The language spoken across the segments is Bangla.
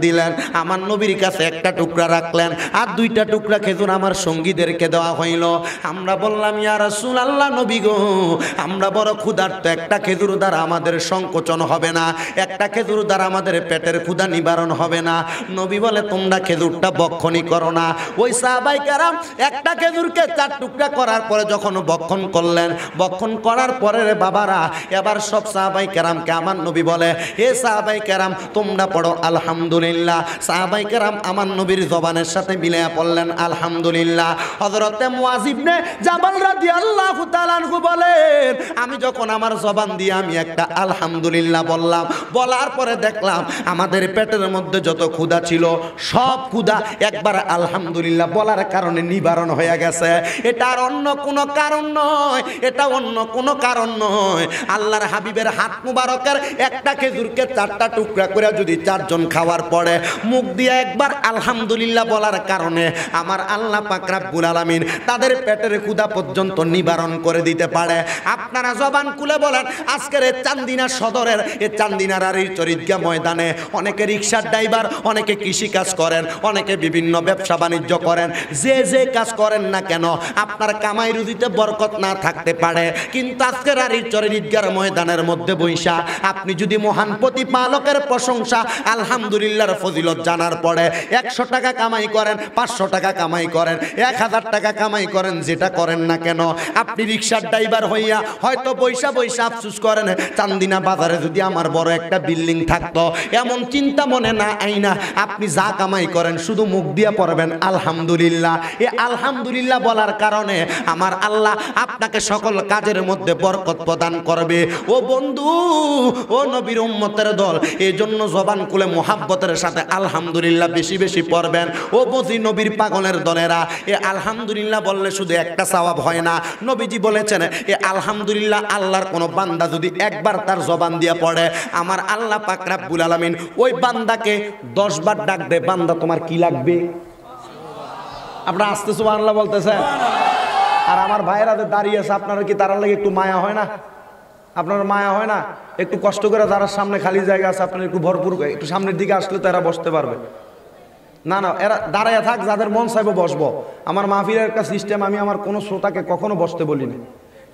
দিলেন, আমার নবীর কাছে একটা টুকরা রাখলেন, আর দুইটা টুকরা খেজুর আমার সঙ্গীদেরকে দেওয়া হইল। আমরা বললাম, ইয়া রাসূলুল্লাহ, নবী গো, আমরা বড় ক্ষুধার্ত, একটা খেজুর দ্বারা আমাদের সংকোচন হবে না, একটা খেজুর দ্বারা আমাদের পেটের ক্ষুধা নিবারণ হবে না। নবী বলে, তোমরা খেজুরটা বক্ষণই করো না। ওই সাহাবায়ে কেরাম একটা খেজুরকে 4 টুকরা করার পরে যখন বক্ষণ করলেন, বক্ষণ করার পরে রে বাবারা, এবার সব সাহাবায়ে কেরামকে আমার নবী বলে, হে সাহাবায়ে কেরাম, তোমরা পড়ো আলহামদুলিল্লাহ। সাহাবায়ে কেরাম আমার নবীর জবানের সাথে মিলিয়ে পড়লেন আলহামদুলিল্লাহ। হযরতে মুআয ইবনে জাবাল রাদিয়াল্লাহু তাআলা আনহু বলেন, আমি যখন আমার জবান দিয়ে আমি একটা আলহামদুলিল্লাহ বললাম, বলার পরে দেখলাম আমাদের পেটের মধ্যে যত ক্ষুধা ছিল সব ক্ষুধা একবার আলহামদুলিল্লাহ বলার কারণে নিবারণ হয়ে গেছে। এটা আর অন্য কোনো কারণ নয়, এটা অন্য কোনো কারণ নয়। আল্লাহর হাবিবের হাত মুবারকের একটা খেজুরকে 4টা টুকরা করে যদি 4 জন খাওয়ার পরে মুখ দিয়ে একবার আলহামদুলিল্লাহ বলার কারণে আমার আল্লাহ পাক রব্বুল আলামিন তাদের পেটের ক্ষুধা পর্যন্ত নিবারণ করে দিতে পারে। আপনারা জবান খুলে বলেন, আজকের এই চান্দিনা সদরের এই চান্দিনার আর এই চরিতগা ময়দানে অনেকে রিকশার ড্রাইভার, অনেকে কৃষি কাজ করেন, অনেকে বিভিন্ন ব্যবসা বাণিজ্য করেন, যে যে কাজ করেন না কেন আপনার কামাই রুজিতে বরকত না থাকতে পারে, কিন্তু আজকের আর এই চরিতগার ময়দানের মধ্যে বৈশা আপনি যদি মহান প্রতিপালকের প্রশংসা আলহামদুলিল্লাহর ফজিলত জানার পরে 100 টাকা কামাই করেন, 500 টাকা কামাই করেন, 1000 টাকা কামাই করেন, যেটা করেন না কেন, আপনি রিকশার ড্রাইভার হইয়া হয়তো বৈশা বৈশা আফসোস করেন, চান্দিনা বাজারে যদি আমার বড় একটা বিল্ডিং থাকতো, এমন চিন্তা মনে না আইনা আপনি যা কামাই করেন শুধু মুখ দিয়া পড়বেন আলহামদুলিল্লাহ। এই আলহামদুলিল্লাহ বলার কারণে আমার আল্লাহ আপনাকে সকল কাজের মধ্যে বরকত প্রদান করবে। ও বন্ধু, ও নবীর উম্মতের দল, এই জন্য জবান খুলে মোহাব্বতের সাথে আলহামদুলিল্লাহ বেশি বেশি পড়বেন। ও বুঝি নবীর পাগলের দলেরা, এ আলহামদুলিল্লাহ বললে শুধু একটা সওয়াব হয় না। নবীজি বলেছেন, এ আলহামদুলিল্লাহ আল্লাহর কোনো বান্দা যদি একবার তার জবান দিয়ে পড়ে, আমার আল্লাহ পাক রব্বুল আলামিন ওই বান্দাকে 10 বার ডাক দেয়, বান্দা তোমার কি লাগবে? আপনারা আস্তে সুবহানাল্লাহ বলতেছেন। আর আমার ভাইয়েরা দাঁড়িয়ে আছে, আপনারা কি তার লাগে একটু মায়া হয় না? আপনার মায়া হয় না? একটু কষ্ট করে যারা সামনে খালি জায়গা আছে আপনার একটু ভরপুর একটু সামনের দিকে আসলে তো এরা বসতে পারবে না। না, এরা দাঁড়ায় থাক, যাদের মন চাইবো বসবো। আমার মাহফিলের একটা সিস্টেম, আমি আমার কোনো শ্রোতাকে কখনো বসতে বলিনি।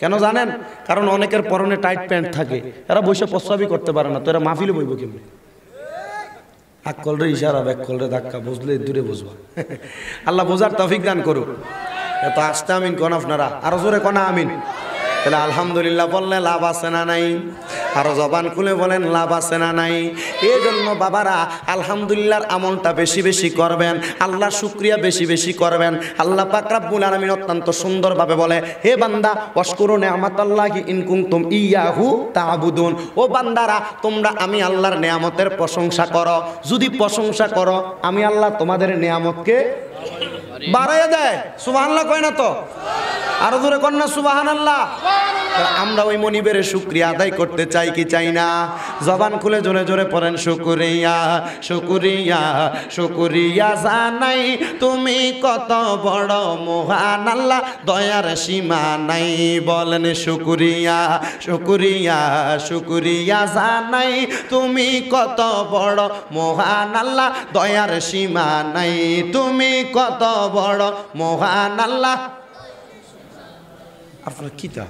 কেন জানেন? কারণ অনেকের পরনে টাইট প্যান্ট থাকে, এরা বসে প্রস্রাবই করতে পারে না, তো এরা মাহফিলে বইব কেমনি? এক কলরে ইশারা, এক কলরে ধাক্কা, বুঝলে দূরে বুঝবা। আল্লাহ বোঝার তৌফিক দান করুক। এত আস্তে আমিন কোন আপনারা, আরো জোরে কোন আমিন। তাহলে আলহামদুলিল্লাহ বললে লাভ আছে না নাই? আরো জবান খুলে বলেন লাভ আছে না নাই? এই জন্য বাবারা আলহামদুলিল্লাহর আমলটা বেশি বেশি করবেন, আল্লাহ শুকরিয়া বেশি বেশি করবেন। আল্লাহ পাক রব্বুল আলামিন অত্যন্ত সুন্দরভাবে বলে, হে বান্দা ওয়াশকুরু নি'মাতাল্লাহি ইন কুনতুম ইয়াহু তা'বুদুন। ও বান্দারা, তোমরা আমি আল্লাহর নেয়ামতের প্রশংসা করো। যদি প্রশংসা করো, আমি আল্লাহ তোমাদের নেয়ামতকে বাড়াইয়া দেয়। সুবহানাল্লাহ কয় না তো? আরো জোরে কর না সুবহানাল্লাহ। আমরা ওই মনিবের শুকরিয়া আদায় করতে চাই কি চাই না? জবান খুলে জোরে জোরে পড়েন, শুকরিয়া শুকরিয়া শুকরিয়া জানাই, তুমি কত বড় মহান আল্লাহ, দয়ার সীমা নাই। বলেন শুকরিয়া শুকরিয়া শুকরিয়া জানাই, তুমি কত বড় মহান আল্লাহ, দয়ার সীমা নাই। তুমি কত বড় মহান আল্লাহ। আপনার কি তা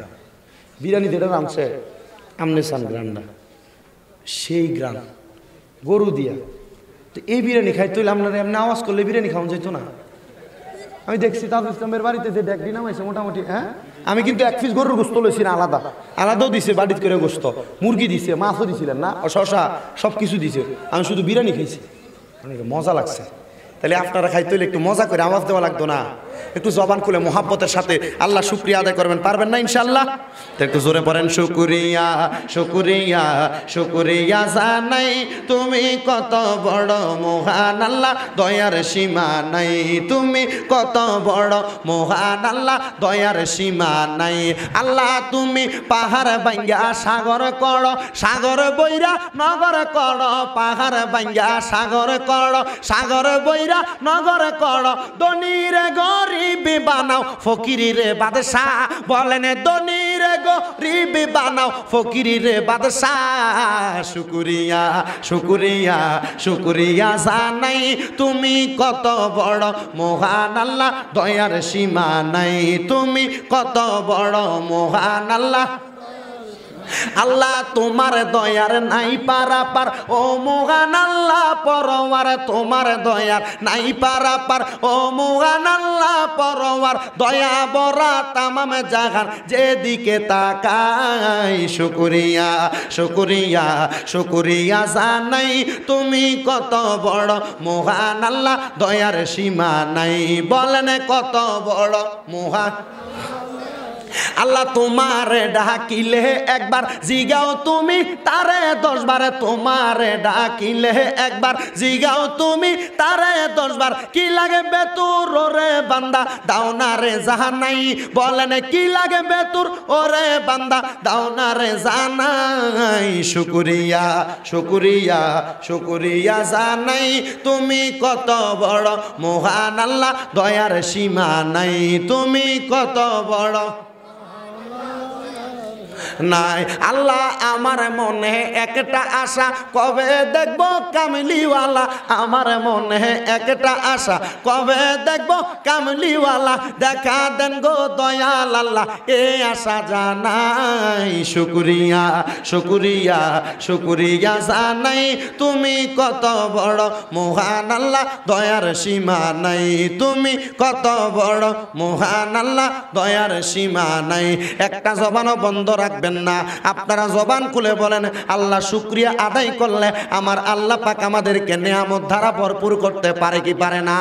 বিরিয়ানি যেটা নামছে আমনেসান গ্রান্ডা, সেই গ্রাম গরু দিয়া, তো এই বিরিয়ানি খাইতে হইলে আপনারা এমনি আওয়াজ করলে বিরিয়ানি খাওয়া যেত না। আমি দেখছি তাজুল ইসলামের বাড়িতে যে ডেকডি নামাইছে মোটামুটি, হ্যাঁ, আমি কিন্তু 1 পিস গরুর গোস্ত লইছি না, আলাদা আলাদাও দিছে, বাড়িতে করে গোস্ত, মুরগি দিছে, মাছও দিছিলেন না, শশা সব কিছু দিছে, আমি শুধু বিরিয়ানি খাইছি, অনেক মজা লাগছে। তাহলে আপনারা খাইতে হইলে একটু মজা করে আওয়াজ দেওয়া লাগতো না? একটু জবান খুলে মোহাব্বতের সাথে আল্লাহ শুকরিয়া আদায় করবেন, পারবেন না ইনশাআল্লাহ? তো একটু জোরে পড়েন, শুকরিয়া শুকরিয়া শুকরিয়া জানাই, তুমি কত বড় মহান আল্লাহ, দয়ার সীমা নাই। তুমি কত বড় মহান আল্লাহ, দয়ার সীমা নাই। আল্লাহ তুমি পাহাড় ভাঙ্গা সাগর করো, সাগর বইরা নগর করো, পাহাড় ভাঙ্গা সাগর করো, সাগর বইরা নগর করো, দনিরে গর গরিব বানাও ফকির রে বাদশাহ, বলেন ধনী রে গরিব বানাও ফকির রে বাদশাহ। শুকরিয়া শুকরিয়া শুকরিয়া জানাই, তুমি কত বড় মহান আল্লাহ, দয়ার সীমা নাই, তুমি কত বড় মহান আল্লাহ। আল্লাহ তোমার দয়ার নাই পারাপার, ও মহান আল্লাহ পরওয়ার, তোমার দয়ার নাই পারাপার, ও মহান আল্লাহ পরওয়ার, দয়া বরা তামাম জাহান যেদিকে তাকাই। শুকরিয়া শুকরিয়া শুকরিয়া জানাই, তুমি কত বড় মহান আল্লাহ, দয়ার সীমা নাই, বলেন কত বড় মহান আল্লাহ। তোমারে ডাকিলে একবার জিগাও তুমি তারে 10 বার, তোমারে ডাকিলে একবার জিগাও তুমি তারে 10 বার। কি লাগে বেতুর ওরে বান্দা দাও না রে জানাই, বলেন কি লাগে বেতুর ওরে বান্দা দাও না রে জানাই। শুকরিয়া শুকরিয়া শুকরিয়া জানাই, তুমি কত বড় মহান আল্লাহ, দয়ার সীমা নাই, তুমি কত বড় নাই। আল্লাহ আমার মনে একটা আশা, কবে দেখব কামলিওয়ালা, আমার মনে একটা আশা, কবে দেখব কামলিওয়ালা, দেখা দেন গো দয়াল আল্লাহ, এই আশা জানাই। শুকরিয়া শুকরিয়া শুকরিয়া জানাই, তুমি কত বড় মহান আল্লাহ, দয়ার সীমা নাই, তুমি কত বড় মহান আল্লাহ, দয়ার সীমা নাই। একটা জবানও বন্ধ রাখবেন না, আপনারা জবান খুলে বলেন আল্লাহ শুকরিয়া আদায় করলে আমার আল্লাহ পাক আমাদেরকে নেয়ামত দ্বারা ভরপুর করতে পারে কি পারে না।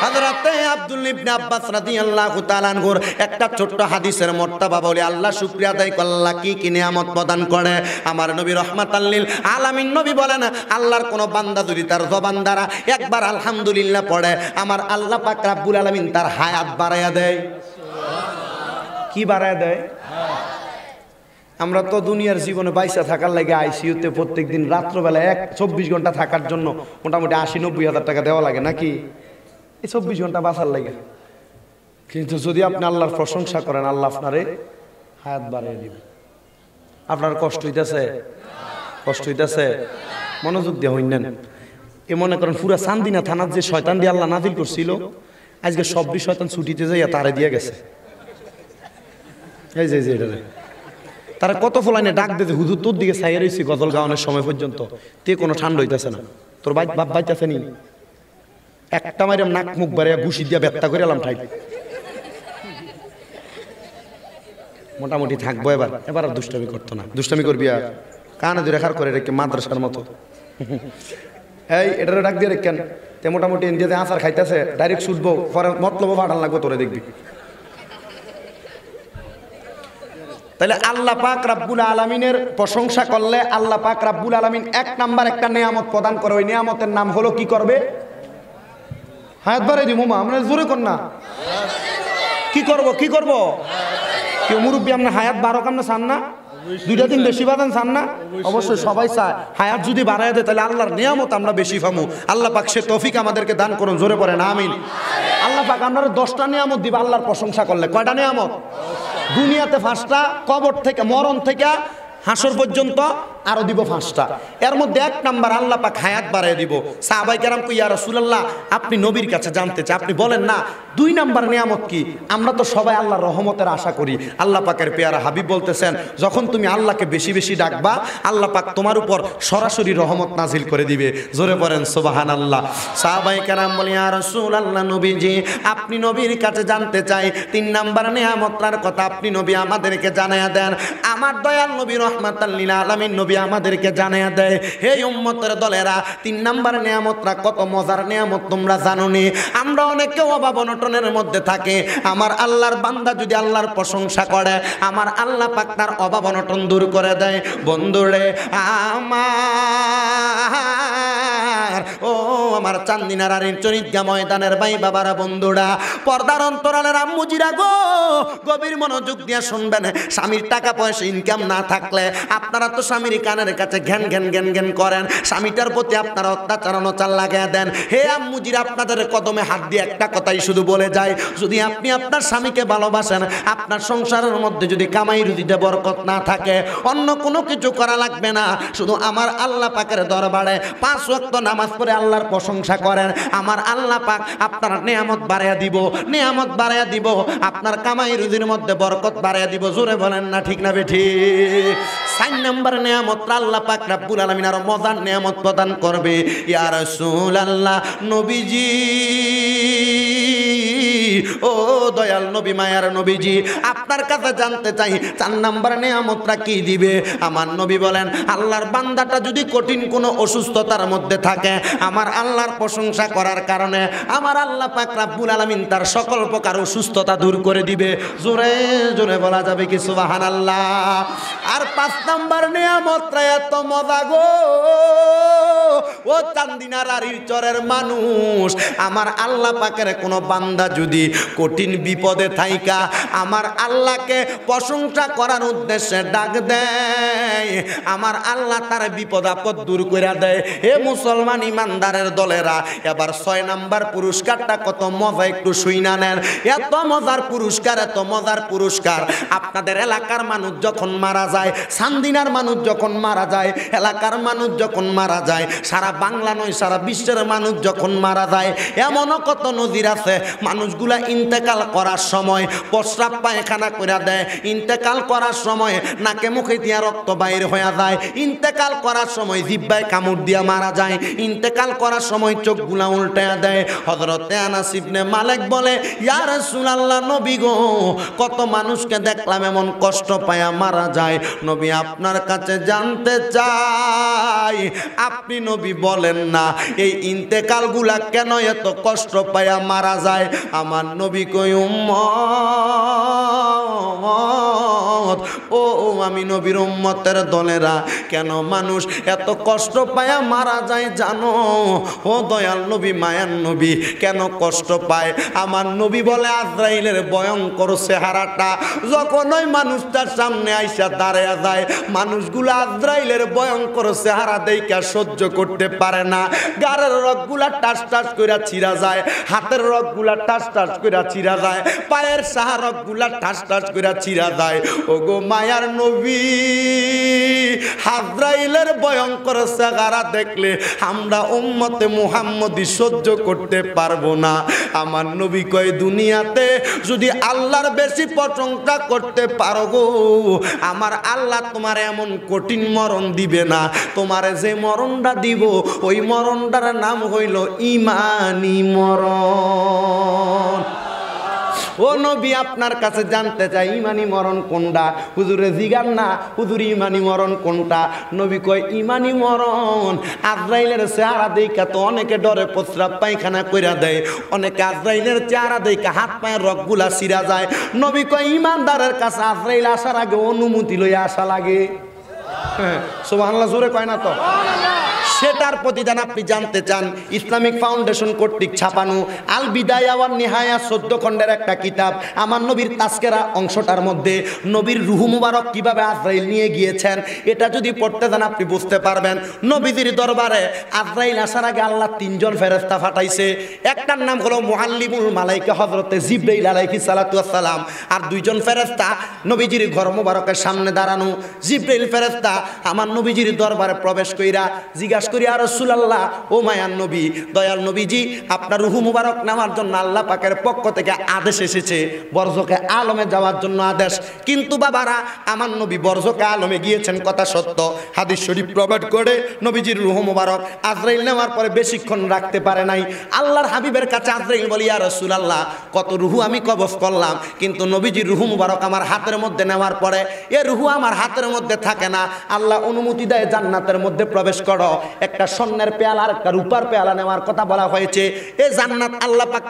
হযরতে আব্দুল্লাহ ইবনে আব্বাস রাদিয়াল্লাহু তাআলা আনহুর একটা ছোট্ট হাদিসের মর্তবা বলে আল্লাহ শুকরিয়া আদায় করলে কি কি নেয়ামত প্রদান করে। আমার নবী রাহমাতাল লিল আলামিন নবী বলেন, আল্লাহর কোন বান্দা যদি তার জবান দ্বারা একবার আলহামদুলিল্লাহ পড়ে, আমার আল্লাহ পাক রব্বুল আলামিন তার হায়াত বাড়ায়া দেয়। কি বাড়ায়া দেয়? আমরা তো দুনিয়ার জীবনে বাইসা থাকার লাগে আইসিইউতে প্রত্যেকদিন রাত্রবেলা 24 ঘন্টা থাকার জন্য মোটামুটি 80-90 হাজার টাকা দেওয়া লাগে নাকি, এই 24 ঘন্টা বাঁচার লাগে। কিন্তু যদি আপনি আল্লাহর প্রশংসা করেন, আল্লাহ আপনারে হায়াত বাড়িয়ে দিবে। আপনার কষ্ট হইতেছে? কষ্ট হইতেছে? মনোযোগ দিয়ে হইনেন। এ মনে করেন পুরা চান্দিনা থানার যে শয়তান দিয়ে আল্লাহ নাজিল করছিল, আজকে 20 শয়তান ছুটিতে যাইয়া তারে দিয়ে গেছে। এই যে এটা তারা কত ফলাইনে ডাক দিতে, হুজুর তোর দিকে ছাইয়া রয়েছি গজল গাওয়ানোর সময় পর্যন্ত, তে কোনো ঠান্ডা হইতেছে না। তোর বাপ বাইতেছে নি? একটা মাইরে নাক মুখ বাড়িয়া ঘুষি দিয়া ব্যথা করে এলাম ঠাই। মোটামুটি থাকবো এবার আর দুষ্টামি করতো না। দুষ্টামি করবি আর কানে ধরে রেখার করে রেখে মাদ্রাসার মতো। এই এটারে ডাক দিয়ে রেখেন, তে মোটামুটি ইন্ডিয়াতে আচার খাইতেছে, ডাইরেক্ট ছুটবো, পরে মতলব ফাটান লাগবো, তোরে দেখবি। তাহলে আল্লাহ পাক রব্বুল আলামিনের প্রশংসা করলে আল্লাহ পাক রব্বুল আলামিন 1 নাম্বার একটা নিয়ামত প্রদান করে। ওই নিয়ামতের নাম হলো কি করবে? হায়াত বাড়াই দিব। মা আমরা জোরে কর না, কি করব কি করব? কেউ মুরব্বী আপনার হায়াত 12 কামনা চান না? 2টা দিন বেশি বাদান চান না? অবশ্যই সবাই চায়। হায়াত যদি বাড়ায় দেয় তাহলে আল্লাহর নিয়ামত আমরা বেশি পাবো। আল্লাহ পাক সে তৌফিক আমাদেরকে দান করুন, জোরে পড়েন আমিন। আল্লাহ পাক আপনারা 10টা নিয়ামত দিবে আল্লাহর প্রশংসা করলে। কয়টা নিয়ামত? দুনিয়াতে 5টা, কবর থেকে মরণ থেকে হাসর পর্যন্ত আরো দিব 5টা। এর মধ্যে 1 নাম্বার আল্লাহ পাক হায়াত বাড়ায় দিব। সাহাবায়ে কেরাম কই, ইয়া রাসূলুল্লাহ আপনি নবীর কাছে জানতে চাই, আপনি বলেন না 2 নাম্বার নিয়ামত কি? আমরা তো সবাই আল্লাহর রহমতের আশা করি। আল্লাহ পাকের পেয়ারা হাবিব বলতেছেন, যখন তুমি আল্লাহকে বেশি বেশি ডাকবা, আল্লাহ পাক তোমার উপর সরাসরি রহমত নাজিল করে দিবে। জোরে পড়েন সুবহানাল্লাহ। সাহাবায়ে কেরাম বলেন, ইয়া রাসূলুল্লাহ নবীজি আপনি নবীর কাছে জানতে চাই 3 নাম্বার নিয়ামতটার কথা আপনি নবী আমাদেরকে জানায়া দেন। আমার দয়াল নবী রাহমাতাল লিল আলামিন নবী আমাদেরকে জানায়া দেয়, হে উম্মতের দলেরা 3 নাম্বার নিয়ামতটা কত মজার নিয়ামত তোমরা জানো নি? আমরা অনেকে অভাব অনটনের মধ্যে থাকে, আমার আল্লাহর বান্দা যদি আল্লাহর প্রশংসা করে, আমার আল্লাহ পাক তার অভাব অনটন দূর করে দেয়। বন্ধুরে আমার, ও আমার চান্দিনার আর চরিত্রা ময়দানের ভাই বাবারা বন্ধুরা পর্দার অন্তরালের আম্মুজিরা গো গভীর মনোযোগ দিয়ে শুনবেন স্বামীর টাকা পয়সা ইনকাম না থাকলে আপনারা তো স্বামীর কানের কাছে ঘ্যান ঘ্যান ঘ্যান ঘ্যান করেন স্বামীটার প্রতি আপনারা অত্যাচার অনাচার লাগিয়ে দেন হে আম্মুজিরা আপনাদের কদমে হাত দিয়ে একটা কথাই শুধু বলে যায় যদি আপনি আপনার স্বামীকে ভালোবাসেন আপনার সংসারের মধ্যে যদি কামাই রুজিতে বরকত না থাকে অন্য কোনো কিছু করা লাগবে না শুধু আমার আল্লাহ পাকের দরবারে 5 ওয়াক্ত নামাজ পড়ে আল্লাহর প্রশংসা করেন আমার আল্লাহ পাক আপনার নিয়ামত বাড়াইয়া দিব আপনার কামাই রুজির মধ্যে বরকত বাড়াইয়া দিব জোরে বলেন না ঠিক না বেঠিক 4 নম্বর নিয়ামত আল্লাহ পাক রব্বুল আলামিন আর মজার নিয়ামত প্রদান করবে ইয়া রাসূলুল্লাহ নবীজি ও দয়াল নবী মায়ার নবীজি আপনার কাছে জানতে চাই 4 নম্বর নিয়ামতটা কি দিবে আমার নবী বলেন আল্লাহর বান্দাটা যদি কঠিন কোনো অসুস্থতার মধ্যে থাকে আমার আল্লাহর প্রশংসা করার কারণে আমার আল্লাহ পাক রব্বুল আলামিন তার সকল প্রকার অসুস্থতা দূর করে দিবে জোরে জোরে বলা যাবে কি সুবহানাল্লাহ আর 5 নম্বর নিয়ামতটা এত মজা গো ও চান্দিনার আরির চরের মানুষ আমার আল্লাহ পাকের কোনো বান্দা যদি কঠিন বিপদে থাইকা আমার আল্লাহকে প্রশংসা করার উদ্দেশ্যে ডাক দেয় আমার আল্লাহ তার বিপদ আপদ দূর করে দেয় হে মুসলমান ইমানদারের দলেরা এবার 6 নাম্বার পুরস্কারটা কত মজা একটু শুইনা নেন এত মজার পুরস্কার আপনাদের এলাকার মানুষ যখন মারা যায় চান্দিনার মানুষ যখন মারা যায় এলাকার মানুষ যখন মারা যায় সারা বাংলা নয় সারা বিশ্বের মানুষ যখন মারা যায় এমনও কত নজির আছে মানুষগুলা ইন্তেকাল করার সময় প্রস্রাব পায়খানা করে দেয় ইন্তেকাল করার সময় নাকে মুখে দিয়া রক্ত বাইর হয়ে যায় ইন্তেকাল করার সময় জিহ্বায় কামড় দিয়া মারা যায় ইন্তেকাল করার সময় চোখগুলা উল্টায়া দেয় হযরতে আনাস ইবনে মালিক বলে ইয়া রাসূলুল্লাহ নবী গো কত মানুষকে দেখলাম এমন কষ্ট পায়া মারা যায় নবী আপনার কাছে জানতে চাই আপনি নবী বলেন না এই ইন্তেকালগুলা কেন এত কষ্ট পায়া মারা যায় আমার নবী কই উম্মত ও আমি নবীর উম্মতের দলেরা কেন মানুষ এত কষ্ট পায়া মারা যায় জানো ও দয়াল নবী মায়ার নবী কেন কষ্ট পায় আমার নবী বলে আজরাইলের ভয়ঙ্কর চেহারাটা যখন ওই মানুষটার সামনে আইসা দাঁড়ায়া যায় মানুষগুলো আজরাইলের ভয়ঙ্কর চেহারা দেইখা সহ্য করতে পারে না গাড়ের রগগুলা টাস টাস কইরা ছিঁড়া যায় হাতের রগগুলা টাস টাস কইরা ছিঁড়া যায় পায়ের সাহা রগগুলা টাস টাস কইরা ছিঁড়া যায় ওগো মায়ার নবী আজরাইলের ভয়ঙ্কর চেহারা দেখলে আমরা উম্মতে মুহাম্মদী সহ্য করতে পারবো না আমার নবী কয় দুনিয়াতে যদি আল্লাহর বেশি প্রশংসা করতে পারো গো আমার আল্লাহ তোমার এমন কঠিন মরণ দিবে না তোমারে যে মরণটা দিব ওই মরণটার নাম হইল ঈমানি মরণ ও নবী আপনার কাছে জানতে চাই ঈমানি মরণ কোনটা হুজুরে জিগান না হুজুর ঈমানি মরণ কোনটা নবী কয় ঈমানি মরণ আজরাইলের চেহারা দেইখা তো অনেকে ডরে প্রস্রাব পায়খানা কইরা দেয় অনেকে আজরাইলের চেহারা দেইখা হাত পায়ের রগগুলা ছিঁড়া যায় নবী কয় ঈমানদারের কাছে আজরাইল আসার আগে অনুমতি লইয়া আসা লাগে সুবহানাল্লাহ জোরে কয় না তো সেটার প্রতিদান আপনি জানতে চান ইসলামিক ফাউন্ডেশন কর্তৃক ছাপানো আল বিদায়া ওয়ান নিহায়া 14 খণ্ডের একটা কিতাব আমার নবীর তাজকেরা অংশটার মধ্যে নবীর রূহ মুবারক কিভাবে আজরাইল নিয়ে গিয়েছেন এটা যদি পড়তে যান আপনি বুঝতে পারবেন নবীজির দরবারে আজরাইল আসার আগে আল্লাহ 3 জন ফেরেশতা পাঠাইছে একটার নাম হলো মুআল্লিমুল মালায়েকা হযরতে জিবরাইল আলাইহিস সালাতু ওয়াস সালাম আর 2 জন ফেরেশতা নবীজির ঘর মুবারকের সামনে দাঁড়ানো জিবরাইল ফেরেশতা আমার নবীজির দরবারে প্রবেশ কইরা জিজ্ঞাসা করি ইয়া রাসূলুল্লাহ ও মায়ার নবী দয়াল নবীজি আপনার রূহ মুবারক নেওয়ার জন্য আল্লাহ পাকের পক্ষ থেকে আদেশ এসেছে বরজকে আলমে যাওয়ার জন্য আদেশ কিন্তু বাবারা আমার নবী বরজকে আলমে গিয়েছেন কথা সত্য হাদিস শরীফ প্রমাণ করে নবীজির রূহ মুবারক আজরাইল নেওয়ার পরে বেশিক্ষণ রাখতে পারে নাই আল্লাহর হাবিবের কাছে আজরাইল বলি ইয়া রাসূলুল্লাহ কত রূহ আমি কবজ করলাম কিন্তু নবীজির রূহ মুবারক আমার হাতের মধ্যে নেওয়ার পরে এ রূহ আমার হাতের মধ্যে থাকে না আল্লাহ অনুমতি দেয় জান্নাতের মধ্যে প্রবেশ করো একটা স্বর্ণের পেয়ালা আর একটা রূপার পেয়ালা নেওয়ার কথা বলা হয়েছে। এই জান্নাত আল্লাহ পাক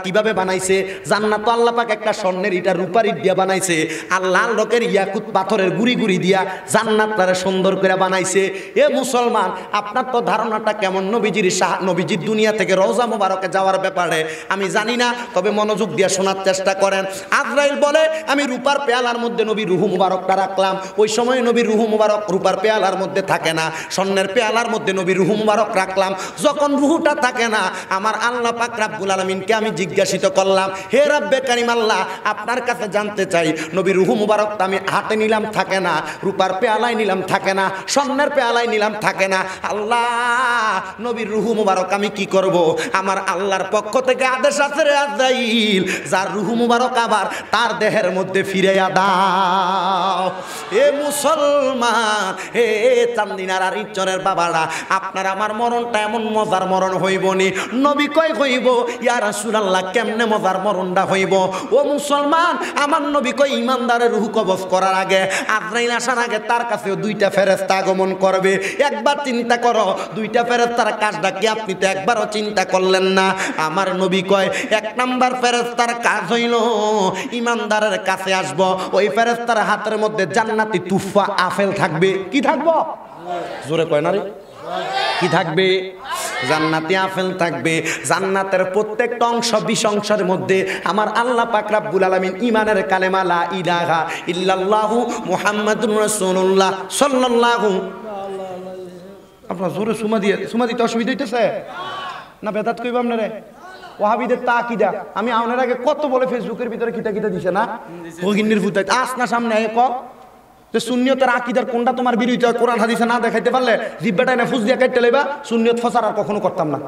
কিভাবে বানাইছে? জান্নাত তো আল্লাহ পাক একটা স্বর্ণের ইটা রূপার ইট দিয়া বানাইছে, আর লাল রকের ইয়াকুত পাথরের গুড়ি গুড়ি দিয়া জান্নাতটারে সুন্দর করে বানাইছে। এ মুসলমান, আপনার তো ধারণাটা কেমন নবীজির দুনিয়া থেকে রওজা মুবারকে যাওয়ার ব্যাপারে? আমি জানি না, তবে মনোযোগ দিয়ে শোনার চেষ্টা করেন। আজরাইল বলে আমি রূপার পেয়ালার মধ্যে নবীর রুহু মুবারকটা রাখলাম। ওই সময় নবীর রুহু মুবারক রূপার পেয়ালার মধ্যে থাকে না, স্বর্ণের পেয়ালার মধ্যে নবীর রুহু মুবারক রাখলাম। যখন রুহুটা থাকে না, আমার আল্লাহ পাক রব্বুল আলামিনকে আমি জিজ্ঞাসিত করলাম, হে রব্বে কারীম আল্লাহ, আপনার কাছে জানতে চাই, নবীর রুহু মুবারকটা আমি হাতে নিলাম থাকে না, রূপার পেয়ালায় নিলাম থাকে না, স্বর্ণের পেয়ালায় নিলাম থাকে না, আল্লাহ নবীর রুহু মুবারক আমি কি করব? আমার আল্লাহর পক্ষ থেকে আদেশ আছে রে আজরাইল, যার রুহু মুবারক আবার তার দেহের মধ্যে ফিরাইয়া দাও। এ মুসলমান, হে চান্দিনার আর ইজ্জনের বাবারা, আপনার আমার মরণটা এমন মজার মরণ হইব নি? নবী কয় হইব। ইয়া রাসূলুল্লাহ, কেমনে মজার মরণটা হইব? ও মুসলমান, আমার নবী কয় ইমানদারের রূহ কবজ করার আগে, আজরাইল আসার আগে তার কাছেও দুইটা ফেরেশতা আগমন করবে। একবার চিন্তা করো, দুইটা ফেরেশতার কাজটা কি আপনি তো একবারও চিন্তা করলেন না? আমার নবী কয় এক নাম্বার ফেরেশতার কাজ হইল ইমানদারের কাছে আসবো, ওই ফেরেশতার হাতের মধ্যে জান্নাতি তুফা আপেল থাকবে। কি থাকবো? জোরে কয় না রে, কি থাকবে? জান্নাতি আপেল থাকবে। জান্নাতের প্রত্যেকটা অংশ 20 অংশের মধ্যে আমার আল্লাহ পাক রব্বুল আলামিন ঈমানের কালেমা লা ইলাহা ইল্লাল্লাহু মুহাম্মাদুর রাসূলুল্লাহ সাল্লাল্লাহু। আপনার জোরে সুমা দিতে অসুবিধা হইতেছে না? বেদাত কইব আপনারে ওয়াহাবিদের তাকিদা। আমি আপনার আগে কত বলে ফেসবুকের ভিতরে কিতা কিতা দিছে না, ভগিনীর ফুটাই আস না সামনে ক যে সুন্নিয়তের আকিদার কোনটা তোমার বিরোধিতা কোরআন হাদিসে না দেখাইতে পারলে জিব্বাটা এনে ফুস দিয়া কাটতে লইবা। সুন্নিয়ত ফসার আর কখনো করতাম না।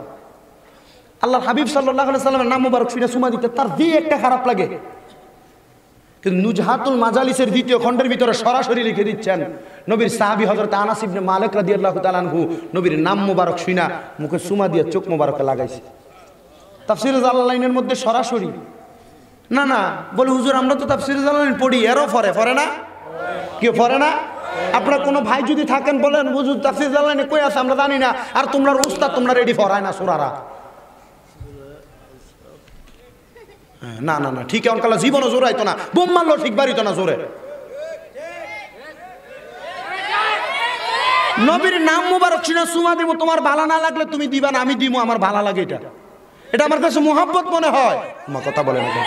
আল্লাহর হাবিব সাল্লাল্লাহু আলাইহি সাল্লামের নাম মুবারক শুনে সুমা দিতে তার যে একটা খারাপ লাগে, কিন্তু নুজহাতুল মাজালিসের 2য় খণ্ডের ভিতরে সরাসরি লিখে দিচ্ছেন নবীর সাহাবী হযরত আনাস ইবনে মালিক রাদিয়াল্লাহু তাআলা আনহু নবীর নাম মুবারক শুনা মুখে সুমা দিয়ে চোখ মুবারকে লাগাইছে। তাফসীরে জালালাইনের মধ্যে সরাসরি না না বলে, হুজুর আমরা তো তাফসীরে জালালাইন পড়ি, এরও পড়ে না? কেউ পড়ে না? আপনার কোনো ভাই যদি থাকেন বলেন, হুজুর তাফসীরে জালালাইনে কই আছে আমরা জানি না, আর তোমরা উস্তাদ তোমরা রেডি পড়ায় না সূরারা। না না না, ঠিক অনকালা জীবনও জোরে আইতো না, বোম মারলো ঠিক বাড়িতো না জোরে। নবীর নাম মুবারক শুনে সুমা দিব, তোমার ভালো না লাগলে তুমি দিবা না, আমি দিব, আমার ভালো লাগে এটা, এটা আমার কাছে মুহাব্বত মনে হয়। আমার কথা বলেন না।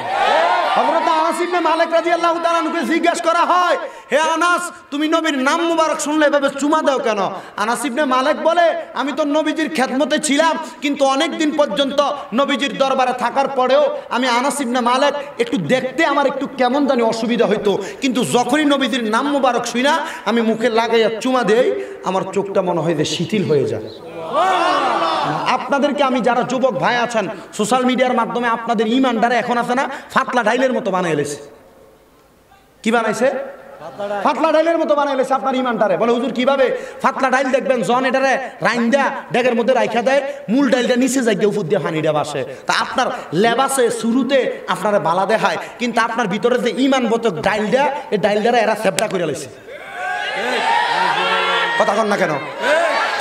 হযরত আনাস ইবনে মালিক রাদিয়াল্লাহু তাআলা আনহুকে জিজ্ঞাসা করা হয়, হে আনাস তুমি নবীর নাম মুবারক শুনলে এভাবে চুমা দাও কেন? আনাস ইবনে মালিক বলে, আমি তো নবীজির খেদমতে ছিলাম, কিন্তু অনেক দিন পর্যন্ত নবীজির দরবারে থাকার পরেও আমি আনাস ইবনে মালিক একটু দেখতে আমার একটু কেমন জানি অসুবিধা হইতো, কিন্তু যখনই নবীজির নাম মুবারক শুনা আমি মুখে লাগাইয়া চুমা দেই, আমার চোখটা মনে হয় যে শিথিল হয়ে যায়। আপনাদেরকে আমি যারা যুবক ভাই আছেন সোশ্যাল মিডিয়ার মাধ্যমে আপনাদের ইমানদারে এখন আছে না ফাতলা ডাইলের মতো বানাই লেছে। কি বানাইছে? ফাতলা ডাইলের মতো বানাই লেছে আপনার ইমানদারে। বলে হুজুর কিভাবে? ফাতলা ডাইল দেখবেন জন এটারে রাইন্দা ডেগের মধ্যে রাইখা দেয়, মূল ডাইলটা নিচে যাই উপর দিয়ে পানিটা বাসে। তা আপনার লেবাসে শুরুতে আপনারা বালা দেখায়, কিন্তু আপনার ভিতরে যে ইমান বোধক ডাইলটা, এই ডাইলটারে এরা সেপটা করে লেছে। কথা কন না কেন?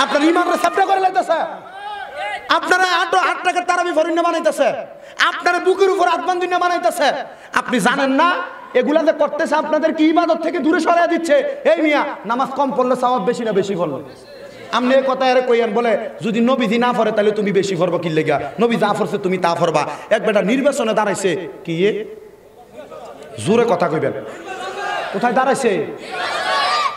আপনার ইমানরা সেপটা করে লাইতেছে। আপনারা 8 টাকা তারাবি ফরিন্না বানাইতেছে, আপনারা বুকের উপর আত্মান দুনিয়া বানাইতেছে। আপনি জানেন না এগুলা যে করতেছে আপনাদের কি ইবাদত থেকে দূরে সরিয়ে দিচ্ছে? এই মিয়া নামাজ কম পড়লে সওয়াব বেশি না বেশি পড়লে? আপনি এই কথা এর কইয়েন বলে যদি নবীজি না পড়ে তাহলে তুমি বেশি পড়বা কি লেগা? নবী যা পড়ছে তুমি তা পড়বা। এক বেটা নির্বাচনে দাঁড়াইছে, কি জোরে কথা কইবেন, কোথায় দাঁড়াইছে?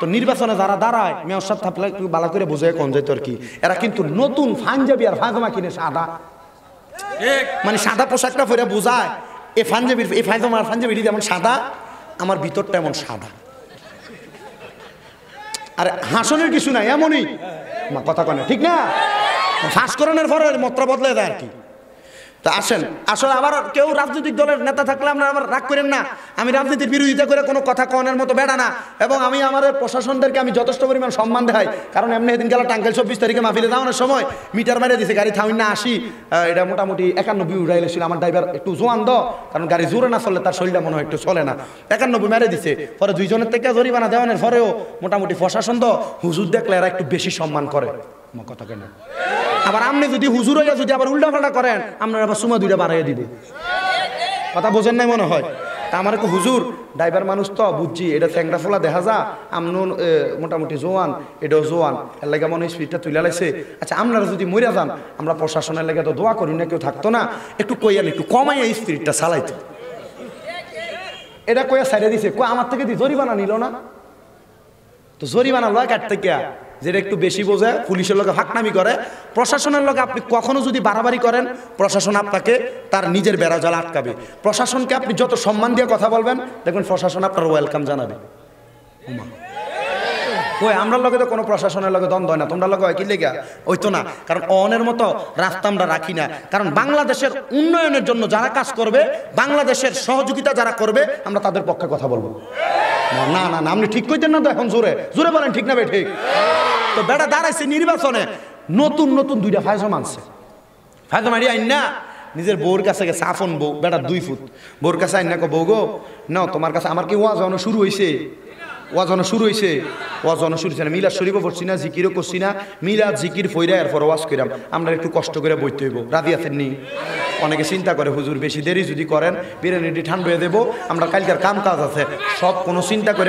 তো নির্বাচনে যারা দাঁড়ায় মেয়র সাহেব থাকলে একটু ভালো করে বোঝায় কোন যেত আর কি, এরা কিন্তু নতুন পাঞ্জাবি আর ফায়জামা কিনে সাদা, মানে সাদা পোশাকটা পরে বোঝায় এই পাঞ্জাবির এই ফায়জামা আর পাঞ্জাবিটি যেমন সাদা, আমার ভিতরটা এমন সাদা। আর হাসনের কিছু নাই, এমনই কথা কনে ঠিক না? ফাঁসকরণের পরে মাত্রা বদলে দেয় আর কি। তা আসেন, আসলে আবার কেউ রাজনৈতিক দলের নেতা থাকলে আপনারা আবার রাগ করেন না, আমি রাজনীতির বিরোধিতা করে কোনো কথা কনের মতো বেড়া না, এবং আমি আমাদের প্রশাসনদেরকে আমি যথেষ্ট পরিমাণ সম্মান দেখাই। কারণ এমনি এদিন গেল টাঙ্গাইল 24 তারিখে মাহফিলে যাওয়ানোর সময় মিটার মারিয়ে দিয়েছে, গাড়ি থামিন না 80, এটা মোটামুটি 91 উড়াইলেছিল। আমার ড্রাইভার একটু জোয়ান দ, কারণ গাড়ি জোরে না চললে তার শরীরটা মনে হয় একটু চলে না, 91 মেরে দিছে। পরে 2 জনের থেকে জরিমানা দেওয়ানোর পরেও মোটামুটি প্রশাসন দ হুজুর দেখলে এরা একটু বেশি সম্মান করে। আমার কথা কেন? আবার আপনি যদি হুজুর হইয়া যদি আবার উল্টাপাল্টা করেন, আপনার আবার সুমা দুইটা বাড়াইয়া দিবে। কথা বোঝেন নাই মনে হয়? তা আমার একটু হুজুর ড্রাইভার মানুষ তো বুঝছি, এটা চ্যাংরা ফোলা দেখা যা, আমনুন মোটামুটি জোয়ান, এটাও জোয়ান, এর লাগে মনে হয় স্পিডটা তুলে লাইছে। আচ্ছা আপনারা যদি মরিয়া যান, আমরা প্রশাসনের লেগে তো দোয়া করি না, কেউ থাকতো না, একটু কইয়ান একটু কমাইয়া স্পিডটা চালাইতো। এটা কইয়া সাইডে দিছে, কই আমার থেকে জরিমানা নিল না, তো জরিমানা লয় কাটতে কে, যেটা একটু বেশি বোঝে, পুলিশের লোকে ফাঁকনামি করে। প্রশাসনের লোকে আপনি কখনো যদি বাড়াবাড়ি করেন, প্রশাসন আপনাকে তার নিজের বেড়া জাল আটকাবে। প্রশাসনকে আপনি যত সম্মান দিয়ে কথা বলবেন, দেখবেন প্রশাসন আপনার ওয়েলকাম জানাবে। কই আমরা লগে তো কোনো প্রশাসনের লগে দ্বন্দ্ব হয় না, তোমরা লগে হয় কি লেগা? ওই তো না, কারণ অনের মতো রাস্তা আমরা রাখি না। কারণ বাংলাদেশের উন্নয়নের জন্য যারা কাজ করবে, বাংলাদেশের সহযোগিতা যারা করবে, আমরা তাদের পক্ষে কথা বলবো। না না না, আপনি ঠিক কইতেন না তো, এখন জোরে জোরে বলেন ঠিক না ভাই? ঠিক তো। বেটা দাঁড়াইছে নির্বাচনে, নতুন নতুন দুইটা ফায়জা মানছে, ফায়জা মারি আইন না নিজের বউর কাছে গেছে, আফন বউ, বেটা 2 ফুট, বউর কাছে আইন না, বউ গো না তোমার কাছে আমার কি ওয়াজ হনো শুরু হয়েছে, ওয়াজ হনো শুরু হয়েছে, ওয়াজ হনো শুরু হয়েছে না, মিলাদ শরীফও পড়ছি না, জিকিরও করছি না, মিলাদ জিকির ফইরা এরপর ওয়াজ কইরাম, আমরা একটু কষ্ট করে বইতে হইব, রাজি আছেন নি? অনেকে চিন্তা করে হুজুর বেশি দেরি যদি করেন বিরিয়ানিটি ঠান্ডা হয়ে দেবো, আমরা কালকের কাম কাজ আছে, সব কোনো চিন্তা করে